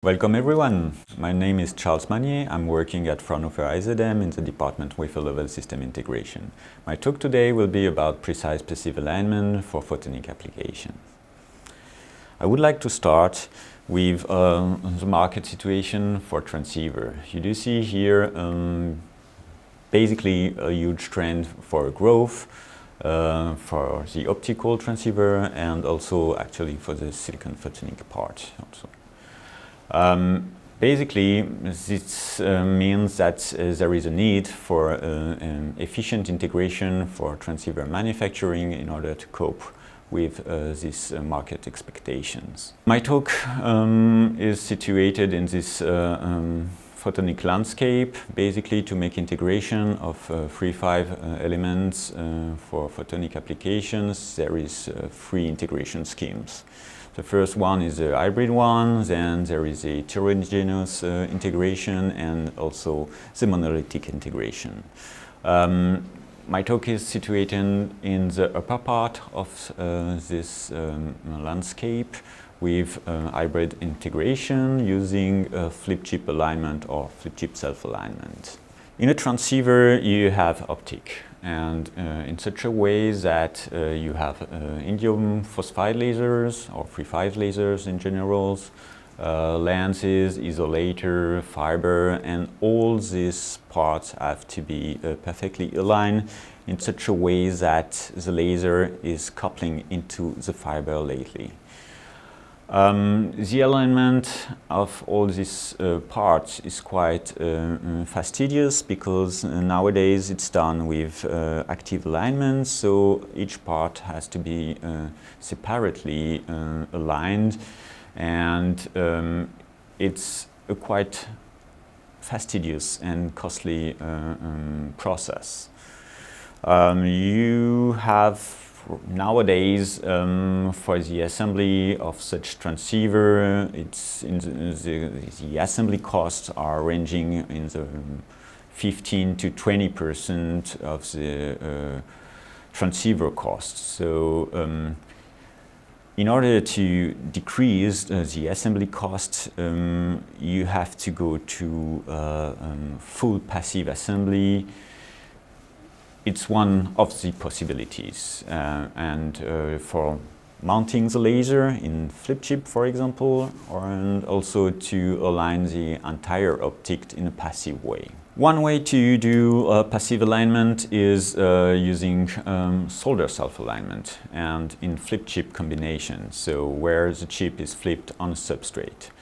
Welcome everyone. My name is Charles Manier. I'm working at Fraunhofer IZM in the department wafer-level system integration. My talk today will be about precise passive alignment for photonic applications. I would like to start with the market situation for transceiver. You do see here basically a huge trend for growth for the optical transceiver and also actually for the silicon photonic part also. Basically, this means that there is a need for efficient integration for transceiver manufacturing in order to cope with these market expectations. My talk is situated in this photonic landscape, basically to make integration of 3-5 elements for photonic applications. There is 3 integration schemes. The first one is a hybrid one, then there is a heterogeneous integration and also the monolithic integration. My talk is situated in the upper part of this landscape with hybrid integration using flip chip alignment or flip chip self-alignment. In a transceiver you have optic, and in such a way that you have indium phosphide lasers or 3-5 lasers in general, lenses, isolator, fiber, and all these parts have to be perfectly aligned in such a way that the laser is coupling into the fiber lately. The alignment of all these parts is quite fastidious because nowadays it's done with active alignment, so each part has to be separately aligned, and it's a quite fastidious and costly process. You have nowadays, for the assembly of such transceiver, the assembly costs are ranging in the 15 to 20% of the transceiver costs. So, in order to decrease the assembly cost, you have to go to full passive assembly. It's one of the possibilities, and for mounting the laser in flip chip, for example, and also to align the entire optic in a passive way. One way to do passive alignment is using solder self-alignment and in flip chip combination, so where the chip is flipped on a substrate.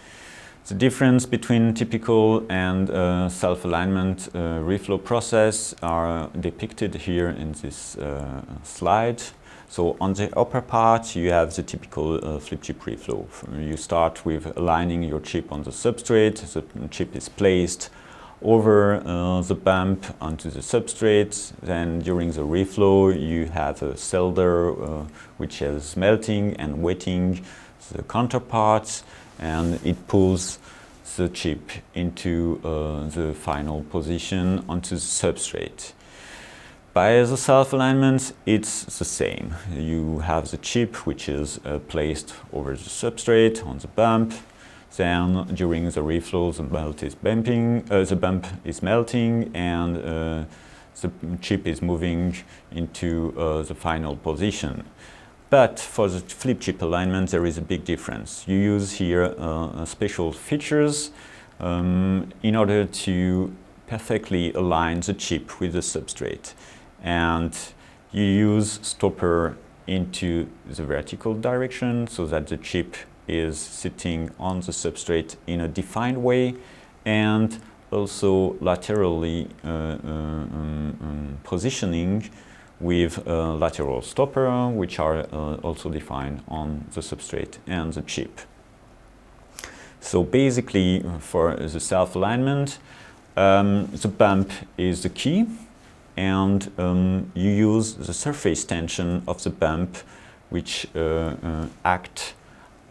The difference between typical and self-alignment reflow process are depicted here in this slide. So on the upper part you have the typical flip chip reflow. You start with aligning your chip on the substrate. The chip is placed over the bump onto the substrate. Then during the reflow you have a solder which is melting and wetting the counterparts, and it pulls the chip into the final position onto the substrate. By the self-alignment, it's the same. You have the chip which is placed over the substrate on the bump. Then during the reflow, the bump is melting, and the chip is moving into the final position. But for the flip chip alignment, there is a big difference. You use here special features in order to perfectly align the chip with the substrate. And you use stopper into the vertical direction so that the chip is sitting on the substrate in a defined way, and also laterally positioning with lateral stopper, which are also defined on the substrate and the chip. So basically, for the self-alignment, the bump is the key, and you use the surface tension of the bump, which act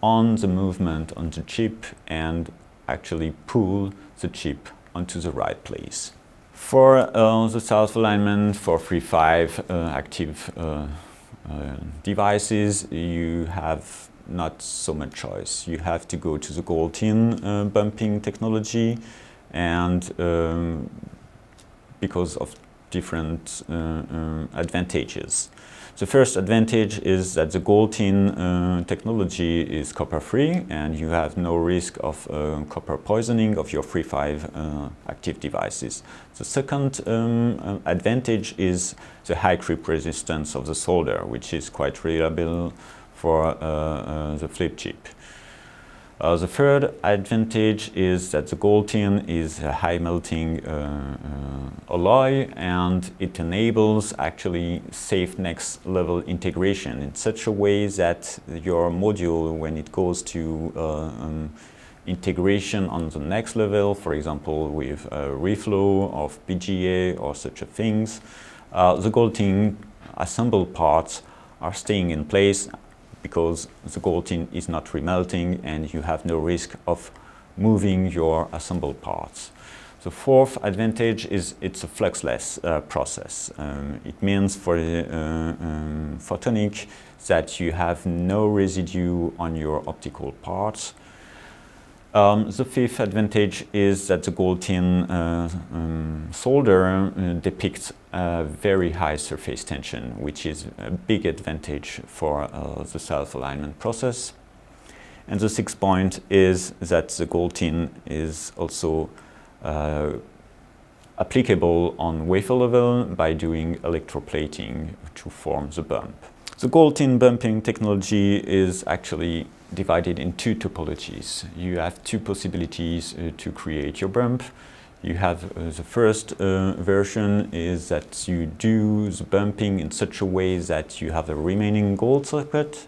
on the movement on the chip and actually pull the chip onto the right place. For the self-alignment for 3-5 active devices, you have not so much choice. You have to go to the gold-tin bumping technology, and because of different advantages. The first advantage is that the gold-tin technology is copper-free, and you have no risk of copper poisoning of your 3-5 active devices. The second advantage is the high creep resistance of the solder, which is quite reliable for the flip chip. The third advantage is that the gold-tin is a high melting alloy, and it enables actually safe next level integration in such a way that your module, when it goes to integration on the next level, for example with reflow of PGA or such a things, the gold-tin assembled parts are staying in place because the gold-tin is not remelting and you have no risk of moving your assembled parts. The fourth advantage is it's a fluxless process. It means for the photonic that you have no residue on your optical parts. The fifth advantage is that the gold-tin solder depicts a very high surface tension, which is a big advantage for the self-alignment process. And the sixth point is that the gold-tin is also applicable on wafer level by doing electroplating to form the bump. The gold-tin bumping technology is actually divided in two topologies. You have two possibilities to create your bump. You have the first version is that you do the bumping in such a way that you have a remaining gold circuit,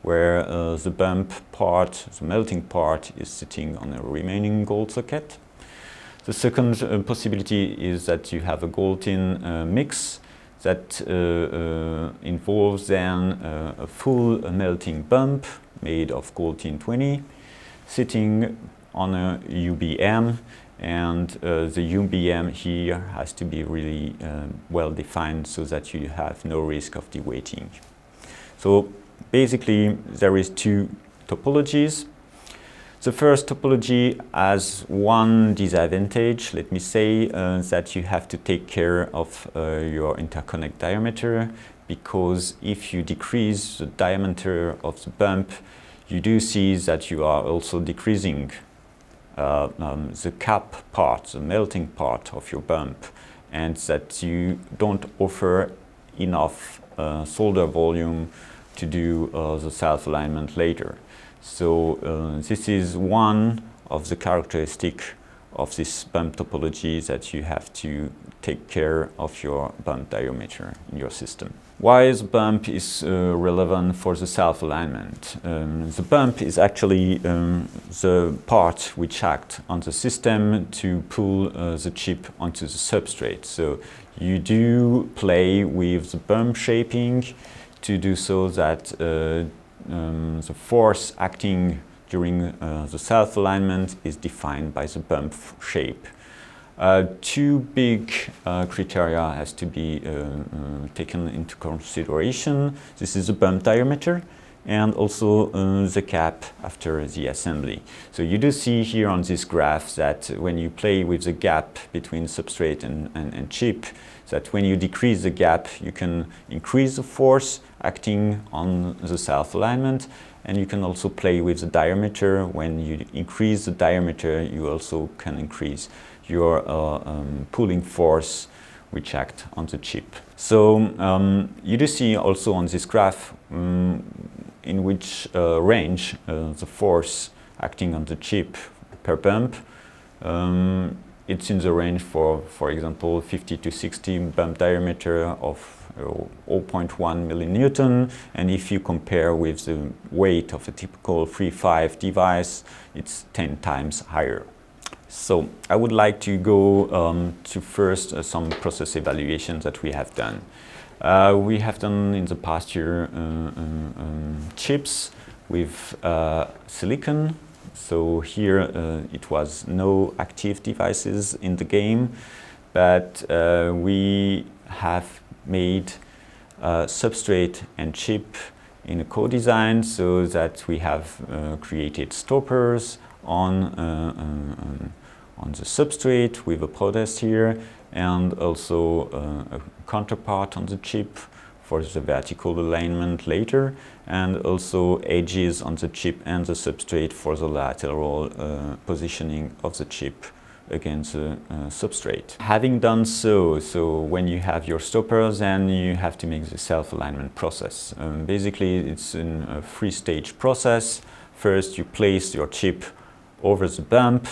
where the bump part, the melting part, is sitting on a remaining gold circuit. The second possibility is that you have a gold-tin mix that involves then a full melting bump made of gold-tin 20 sitting on a UBM, and the UBM here has to be really well defined so that you have no risk of deweighting. So basically there is two topologies. The first topology has one disadvantage, let me say, that you have to take care of your interconnect diameter, because if you decrease the diameter of the bump, you do see that you are also decreasing the cap part, the melting part of your bump, and that you don't offer enough solder volume to do the self-alignment later. So this is one of the characteristics of this bump topology, that you have to take care of your bump diameter in your system. Why the bump is relevant for the self-alignment? The bump is actually the part which acts on the system to pull the chip onto the substrate. So you do play with the bump shaping to do so that the force acting during the self-alignment is defined by the bump shape. Two big criteria has to be taken into consideration. This is the bump diameter and also the cap after the assembly. So you do see here on this graph that when you play with the gap between substrate and chip, that when you decrease the gap, you can increase the force acting on the self-alignment, and you can also play with the diameter. When you increase the diameter, you also can increase your pulling force which act on the chip. So you do see also on this graph in which range the force acting on the chip per bump. It's in the range for example, 50 to 60 bump diameter of 0.1 millinewton, and if you compare with the weight of a typical 3-5 device, it's 10 times higher. So I would like to go to first some process evaluations that we have done. We have done in the past year chips with silicon. So here it was no active devices in the game, but we have made substrate and chip in a co-design, so that we have created stoppers on the substrate with a protest here, and also a counterpart on the chip for the vertical alignment later, and also edges on the chip and the substrate for the lateral positioning of the chip against the substrate. Having done so when you have your stoppers, then you have to make the self-alignment process. Basically, it's in a three-stage process. First, you place your chip over the bump,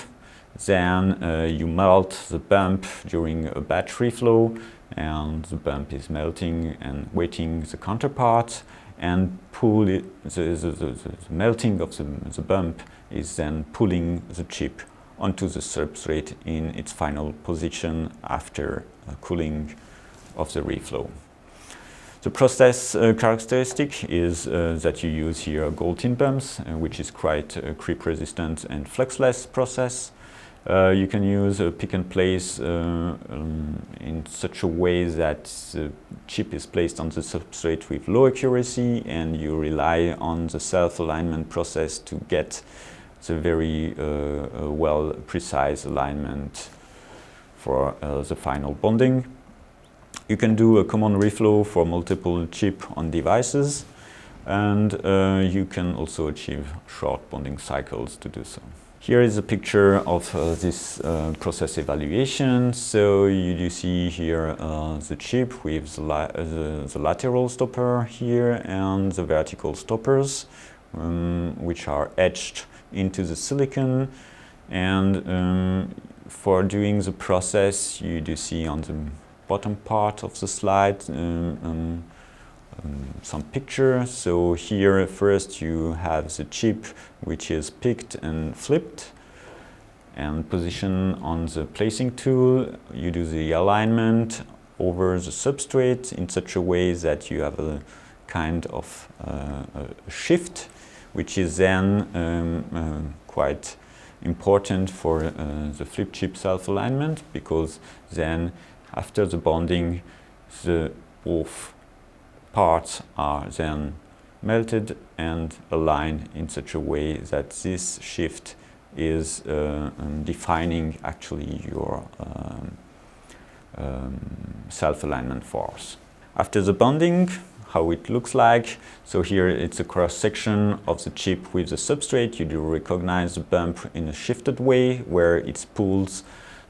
then you melt the bump during a battery flow, and the bump is melting and wetting the counterpart, and pull it, the melting of the bump is then pulling the chip onto the substrate in its final position after cooling of the reflow. The process characteristic is that you use here gold-tin bumps, which is quite a creep resistant and fluxless process. You can use a pick and place in such a way that the chip is placed on the substrate with low accuracy, and you rely on the self-alignment process to get the very well precise alignment for the final bonding. You can do a common reflow for multiple chip on devices, and you can also achieve short bonding cycles to do so. Here is a picture of this process evaluation. So you do see here the chip with the lateral stopper here and the vertical stoppers, which are etched into the silicon. And for doing the process, you do see on the bottom part of the slide some pictures. So here first you have the chip, which is picked and flipped and positioned on the placing tool. You do the alignment over the substrate in such a way that you have a kind of a shift, which is then quite important for the flip chip self-alignment, because then after the bonding, the both parts are then melted and aligned in such a way that this shift is defining actually your self-alignment force. After the bonding, how it looks like. So here it's a cross-section of the chip with the substrate. You do recognize the bump in a shifted way where it pulls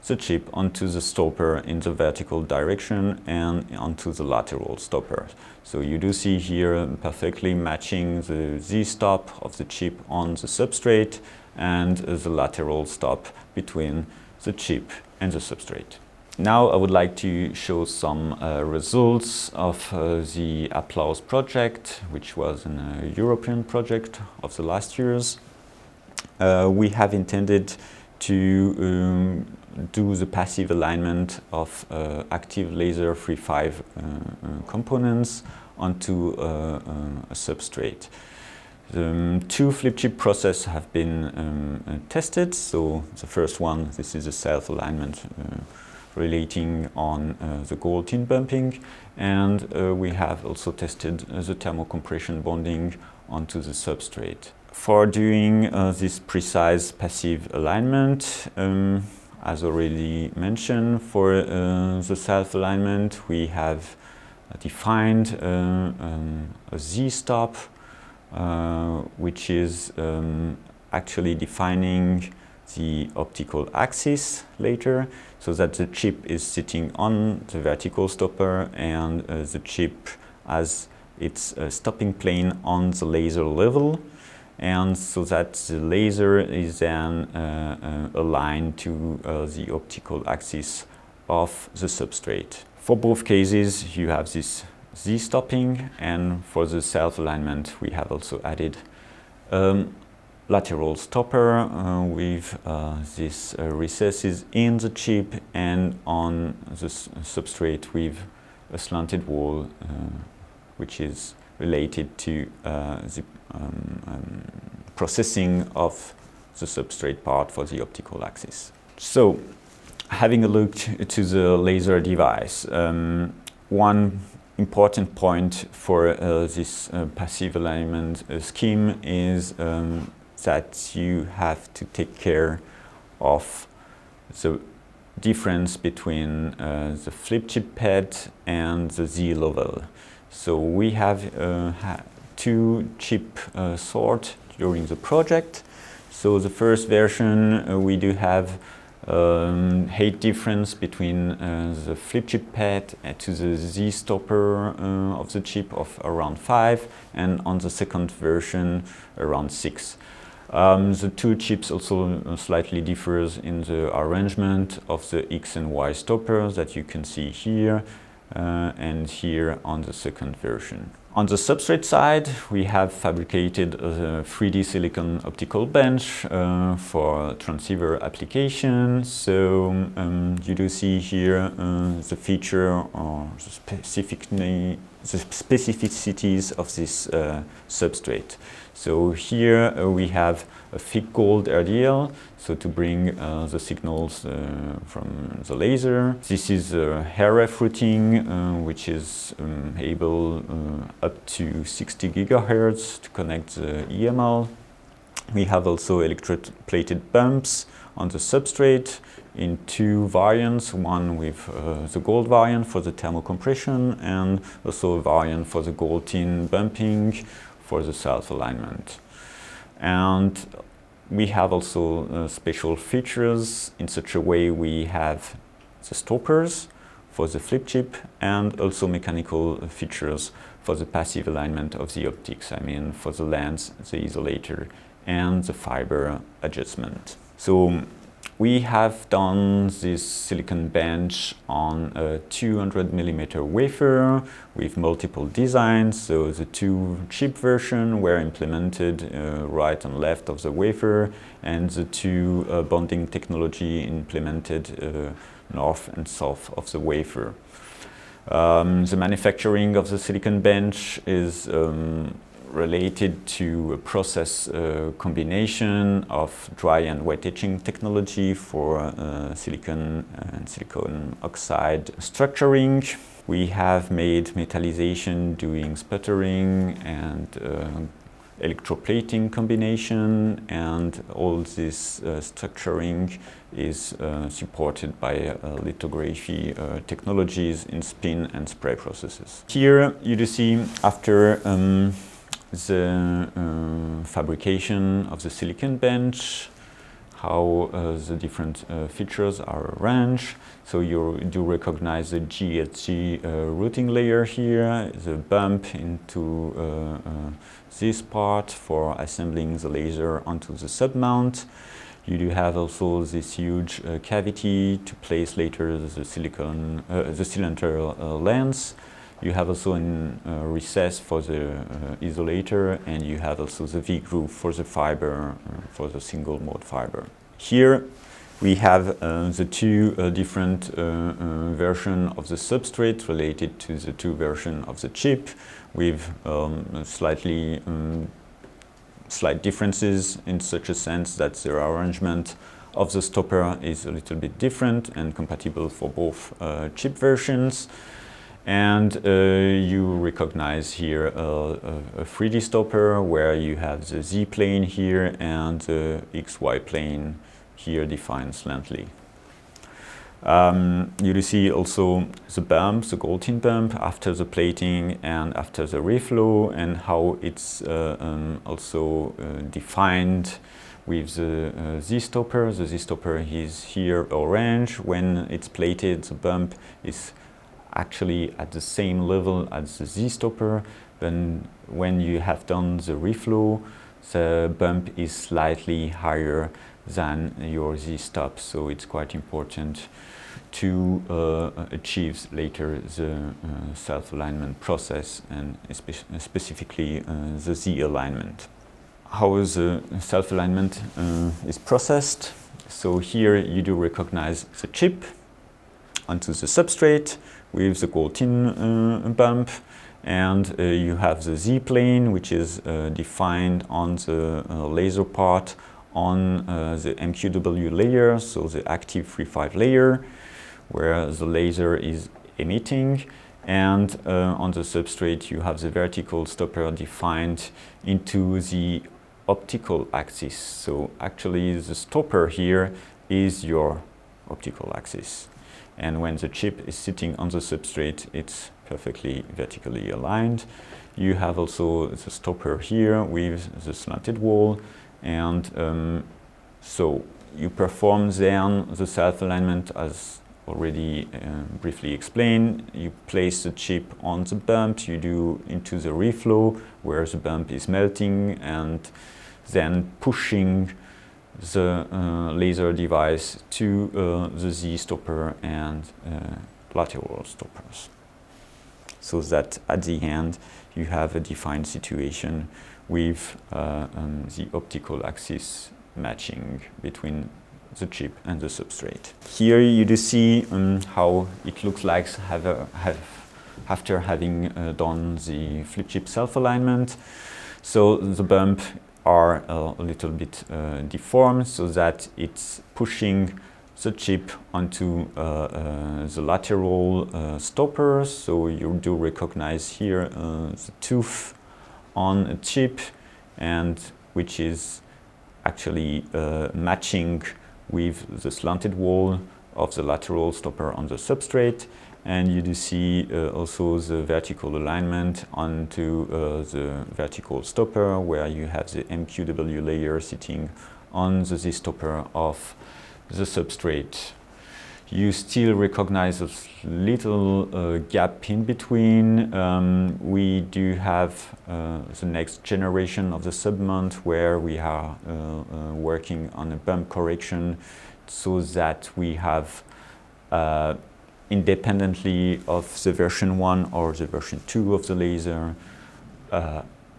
the chip onto the stopper in the vertical direction and onto the lateral stopper. So you do see here perfectly matching the Z-stop of the chip on the substrate and the lateral stop between the chip and the substrate. Now I would like to show some results of the Applause project, which was a European project of the last years. We have intended to do the passive alignment of active laser 3.5 components onto a substrate. The two flip chip processes have been tested. So the first one, this is a self-alignment relating on the gold-tin bumping, and we have also tested the thermocompression bonding onto the substrate. For doing this precise passive alignment, as already mentioned, for the self-alignment we have defined a Z-stop, which is actually defining the optical axis later, so that the chip is sitting on the vertical stopper and the chip has its stopping plane on the laser level, and so that the laser is then aligned to the optical axis of the substrate. For both cases you have this Z-stopping, and for the self-alignment we have also added lateral stopper with these recesses in the chip and on the substrate with a slanted wall, which is related to the processing of the substrate part for the optical axis. So, having a look to the laser device, one important point for this passive alignment scheme is that you have to take care of the difference between the flip chip bed and the Z level. So we have two chip sorts during the project. So the first version we do have height difference between the flip chip pad to the Z stopper of the chip of around 5, and on the second version around 6. The two chips also slightly differs in the arrangement of the X and Y stoppers that you can see here and here on the second version. On the substrate side, we have fabricated a 3D silicon optical bench for transceiver application. So you do see here the feature or the specificities of this substrate. So here we have a thick gold RDL, so to bring the signals from the laser. This is a RF routing, which is able up to 60 GHz to connect the EML. We have also electroplated bumps on the substrate in two variants, one with the gold variant for the thermocompression and also a variant for the gold tin bumping for the self-alignment. And we have also special features in such a way we have the stoppers for the flip chip and also mechanical features for the passive alignment of the optics, I mean for the lens, the isolator and the fiber adjustment. So we have done this silicon bench on a 200mm wafer with multiple designs. So the two chip versions were implemented right and left of the wafer, and the two bonding technology implemented north and south of the wafer. The manufacturing of the silicon bench is related to a process combination of dry and wet etching technology for silicon and silicon oxide structuring. We have made metallization doing sputtering and electroplating combination, and all this structuring is supported by lithography technologies in spin and spray processes. Here you do see after the fabrication of the silicon bench, how the different features are arranged. So you do recognize the GHG routing layer here, the bump into this part for assembling the laser onto the submount. You do have also this huge cavity to place later the cylinder lens. You have also a recess for the isolator, and you have also the V-groove for the fiber, for the single mode fiber. Here we have the two different versions of the substrate related to the two versions of the chip, with slight differences in such a sense that the arrangement of the stopper is a little bit different and compatible for both chip versions. And you recognize here a 3D stopper where you have the Z plane here and the XY plane here defined slanty. You do see also the bump, the gold tin bump after the plating and after the reflow, and how it's also defined with the Z stopper. The Z stopper is here orange. When it's plated, the bump is actually at the same level as the Z stopper. Then when you have done the reflow, the bump is slightly higher than your Z stop. So it's quite important to achieve later the self-alignment process, and specifically the Z alignment. How the self-alignment is processed. So here you do recognize the chip onto the substrate with the gold tin bump, and you have the Z plane, which is defined on the laser part on the MQW layer, so the active 3.5 layer, where the laser is emitting, and on the substrate you have the vertical stopper defined into the optical axis. So actually the stopper here is your optical axis, and when the chip is sitting on the substrate it's perfectly vertically aligned. You have also the stopper here with the slanted wall, and so you perform then the self-alignment as already briefly explained. You place the chip on the bump, you do into the reflow where the bump is melting, and then pushing the laser device to the Z stopper and lateral stoppers, so that at the end you have a defined situation with the optical axis matching between the chip and the substrate. Here you do see how it looks like after having done the flip chip self-alignment. So the bump are a little bit deformed, so that it's pushing the chip onto the lateral stoppers. So you do recognize here the tooth on a chip, and which is actually matching with the slanted wall of the lateral stopper on the substrate. And you do see also the vertical alignment onto the vertical stopper, where you have the MQW layer sitting on the Z stopper of the substrate. You still recognize a little gap in between. We do have the next generation of the submount, where we are working on a bump correction, so that we have independently of the version 1 or the version 2 of the laser,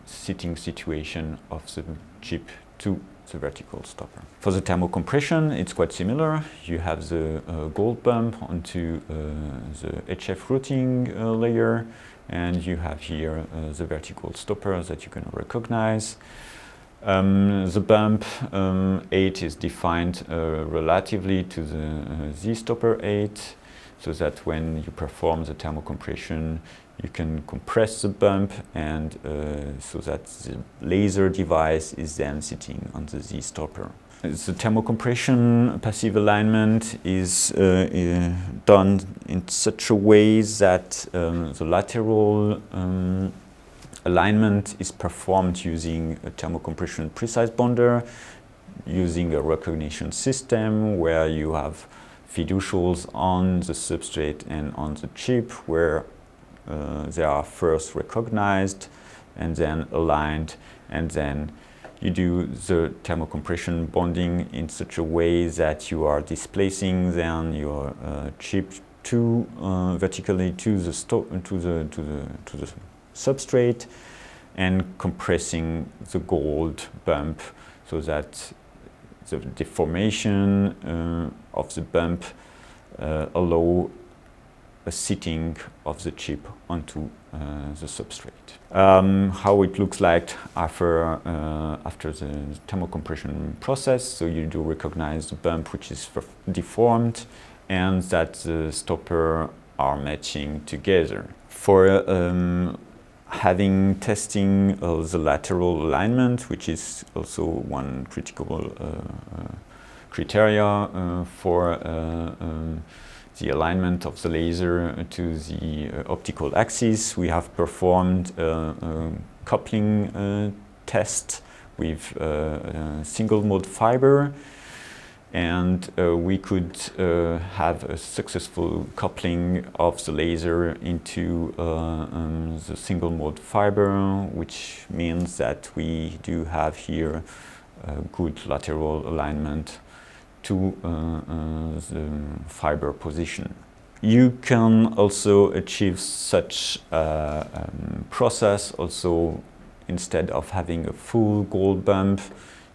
sitting situation of the chip to the vertical stopper. For the thermocompression, it's quite similar. You have the gold bump onto the HF routing layer, and you have here the vertical stopper that you can recognize. The bump 8 is defined relatively to the Z stopper 8, so that when you perform the thermocompression, you can compress the bump, and so that the laser device is then sitting on the Z stopper. The thermocompression passive alignment is done in such a way that the lateral alignment is performed using a thermocompression precise bonder, using a recognition system where you have fiducials on the substrate and on the chip, where they are first recognized and then aligned, and then you do the thermocompression bonding in such a way that you are displacing then your chip to vertically to the substrate, and compressing the gold bump, so that the deformation of the bump allow a sitting of the chip onto the substrate. How it looks like after the thermocompression process. So you do recognize the bump which is deformed, and that the stopper are matching together. For having testing the lateral alignment, which is also one critical criteria for the alignment of the laser to the optical axis, we have performed a coupling test with single mode fiber, and we could have a successful coupling of the laser into the single mode fiber, which means that we do have here a good lateral alignment to the fiber position. You can also achieve such process also instead of having a full gold bump.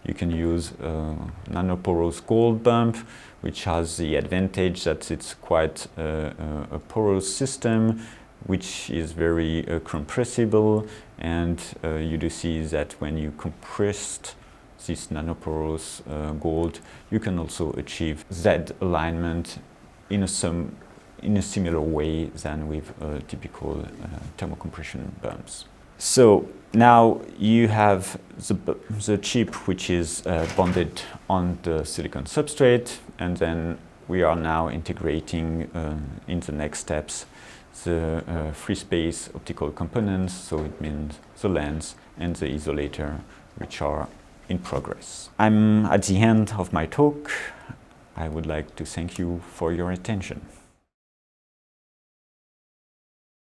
You can use a nanoporous gold bump, which has the advantage that it's quite a porous system, which is very compressible, and you do see that when you compressed this nanoporous gold, you can also achieve Z alignment in some in a similar way than with typical thermocompression bumps. So now you have the chip which is bonded on the silicon substrate, and then we are now integrating in the next steps the free space optical components, so it means the lens and the isolator, which are in progress. I'm at the end of my talk. I would like to thank you for your attention.